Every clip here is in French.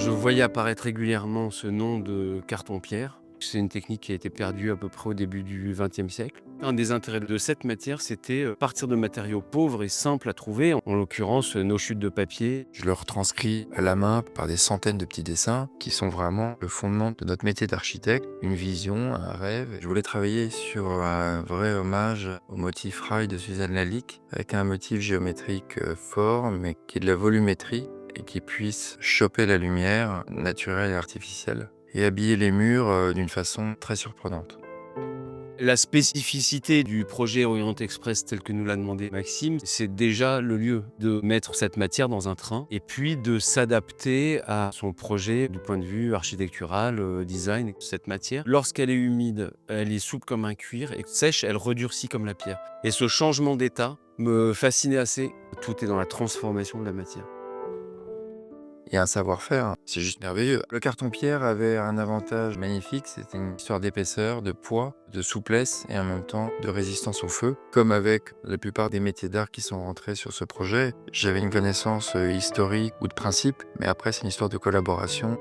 Je voyais apparaître régulièrement ce nom de carton-pierre. C'est une technique qui a été perdue à peu près au début du XXe siècle. Un des intérêts de cette matière, c'était partir de matériaux pauvres et simples à trouver, en l'occurrence nos chutes de papier. Je le retranscris à la main par des centaines de petits dessins qui sont vraiment le fondement de notre métier d'architecte, une vision, un rêve. Je voulais travailler sur un vrai hommage au motif rail de Suzanne Lalique, avec un motif géométrique fort, mais qui est de la volumétrie et qui puisse choper la lumière naturelle et artificielle et habiller les murs d'une façon très surprenante. La spécificité du projet Orient Express tel que nous l'a demandé Maxime, c'est déjà le lieu de mettre cette matière dans un train et puis de s'adapter à son projet du point de vue architectural, design. Cette matière, lorsqu'elle est humide, elle est souple comme un cuir et sèche, elle redurcit comme la pierre. Et ce changement d'état me fascinait assez. Tout est dans la transformation de la matière. Il y a un savoir-faire, c'est juste merveilleux. Le carton-pierre avait un avantage magnifique, c'était une histoire d'épaisseur, de poids, de souplesse et en même temps de résistance au feu. Comme avec la plupart des métiers d'art qui sont rentrés sur ce projet, j'avais une connaissance historique ou de principe, mais après c'est une histoire de collaboration.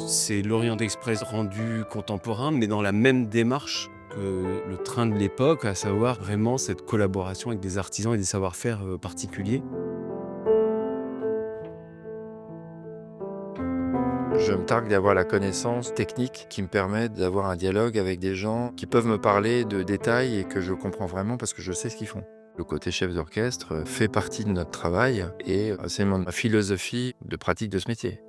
C'est l'Orient Express rendu contemporain, mais dans la même démarche que le train de l'époque, à savoir vraiment cette collaboration avec des artisans et des savoir-faire particuliers. Je me targue d'avoir la connaissance technique qui me permet d'avoir un dialogue avec des gens qui peuvent me parler de détails et que je comprends vraiment parce que je sais ce qu'ils font. Le côté chef d'orchestre fait partie de notre travail et c'est ma philosophie de pratique de ce métier.